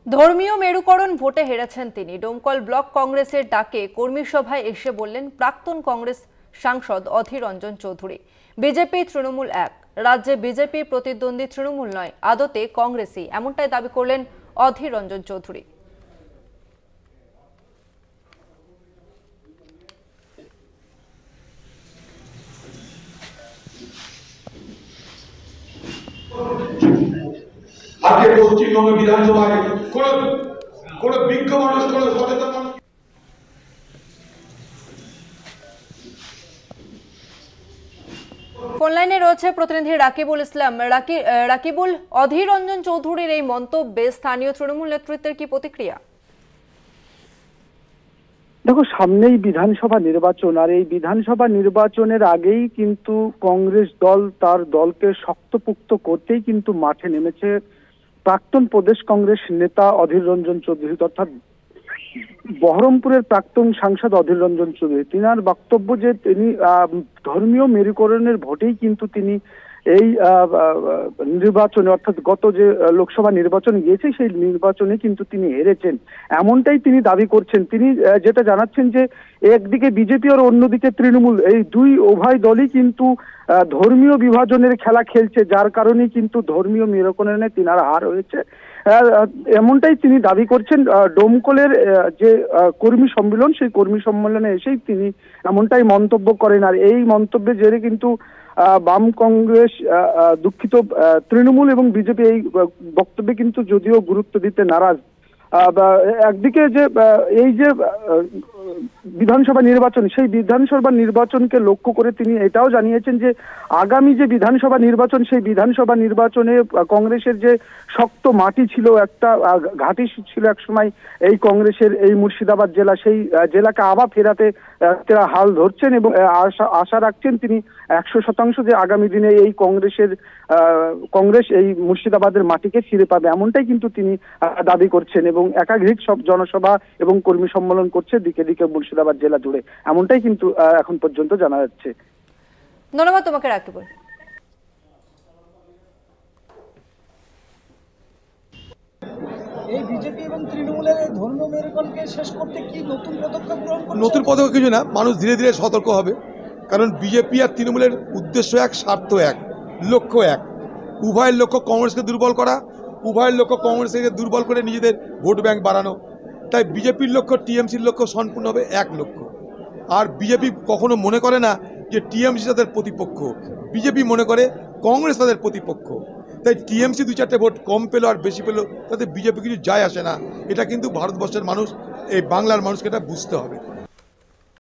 ধর্মীয় মেরুকরণ ভোটে হেরেছেন তিনি। ডোমকল ব্লক কংগ্রেসের ডাকে কর্মী সভায় এসে বললেন প্রাক্তন কংগ্রেস সাংসদ অধীর রঞ্জন চৌধুরী। বিজেপি তৃণমূল এক, রাজ্যে বিজেপি প্রতিদ্বন্দ্বী তৃণমূল নয়, আদতে কংগ্রেসই, এমনটাই দাবি করলেন অধীর রঞ্জন চৌধুরী। আজকে পশ্চিমবঙ্গ বিধানসভায় কোন বিজ্ঞ মানুষ, কোন সচেতন মানুষ ফোন লাইনে রয়েছে প্রতিনিধি রাকিবুল ইসলাম। রাকিবুল, অধীর রঞ্জন চৌধুরীর এই মন্তব্যে স্থানীয় তৃণমূল নেতৃত্বের কি প্রতিক্রিয়া? দেখো, সামনেই বিধানসভা নির্বাচন, আর এই বিধানসভা নির্বাচনের আগেই কিন্তু কংগ্রেস দল তার দলকে শক্তপোক্ত করতেই কিন্তু মাঠে নেমেছে প্রাক্তন প্রদেশ কংগ্রেস নেতা অধীর রঞ্জন চৌধুরী, অর্থাৎ বহরমপুরের প্রাক্তন সাংসদ অধীর রঞ্জন চৌধুরী। তিনার বক্তব্য যে তিনি ধর্মীয় মেরুকরণের ভোটেই কিন্তু তিনি এই নির্বাচনে, অর্থাৎ গত যে লোকসভা নির্বাচন গিয়েছে সেই নির্বাচনে কিন্তু তিনি হেরেছেন, এমনটাই তিনি দাবি করছেন। তিনি যেটা জানাচ্ছেন যে একদিকে বিজেপি আর অন্যদিকে তৃণমূল, এই উভয় দলই কিন্তু ধর্মীয় বিভাজনের খেলা খেলছে, যার কারণেই কিন্তু ধর্মীয় মেরুকরণে তিনার হার হয়েছে, এমনটাই তিনি দাবি করছেন। ডোমকলের যে কর্মী সম্মেলন, সেই কর্মী সম্মেলনে এসেই তিনি এমনটাই মন্তব্য করেন। আর এই মন্তব্যের জেরে কিন্তু বাম কংগ্রেস, দুঃখিত, তৃণমূল এবং বিজেপি এই বক্তব্যে কিন্তু যদিও গুরুত্ব দিতে নারাজ। একদিকে যে এই যে বিধানসভা নির্বাচন, সেই বিধানসভা নির্বাচনকে লক্ষ্য করে তিনি এটাও জানিয়েছেন যে আগামী যে বিধানসভা নির্বাচন, সেই বিধানসভা নির্বাচনে কংগ্রেসের যে শক্ত মাটি ছিল, একটা ঘাঁটি ছিল একসময় এই কংগ্রেসের এই মুর্শিদাবাদ জেলা, সেই জেলাকে আবার ফেরাতে তারা হাল ধরছেন এবং আশা রাখছেন তিনি 100% যে আগামী দিনে এই কংগ্রেস এই মুর্শিদাবাদের মাটিকে ফিরে পাবে, এমনটাই কিন্তু তিনি দাবি করছেন এবং একাধিক সব জনসভা এবং কর্মী সম্মেলন করছে দিকে দিকে মুর্শিদাবাদ জেলা জুড়ে, এমনটাই কিন্তু এখন পর্যন্ত জানা যাচ্ছে। ধন্যবাদ তোমাকে রাকিবুল। এই বিজেপি এবং তৃণমূলের ধর্মীয় মেরুকরণকে শেষ করতে কি নতুন পদক্ষেপ গ্রহণ করছে? নতুন পদক্ষেপ কিছু না, মানুষ ধীরে ধীরে সতর্ক হবে, কারণ বিজেপি আর তৃণমূলের উদ্দেশ্য এক, স্বার্থ এক, লক্ষ্য এক। উভয়ের লক্ষ্য কংগ্রেসকে দুর্বল করা, উভয়ের লক্ষ্য কংগ্রেসকে দুর্বল করে নিজেদের ভোট ব্যাংক বাড়ানো। তাই বিজেপির লক্ষ্য টিএমসির লক্ষ্য সম্পূর্ণভাবে এক লক্ষ্য। আর বিজেপি কখনো মনে করে না যে টিএমসি তাদের প্রতিপক্ষ, বিজেপি মনে করে কংগ্রেস তাদের প্রতিপক্ষ। তাই টিএমসি 2-4টে ভোট কম পেলো আর বেশি পেলো তাতে বিজেপি কিছু যায় আসে না। এটা কিন্তু ভারতবর্ষের মানুষ, এই বাংলার মানুষকে এটা বুঝতে হবে।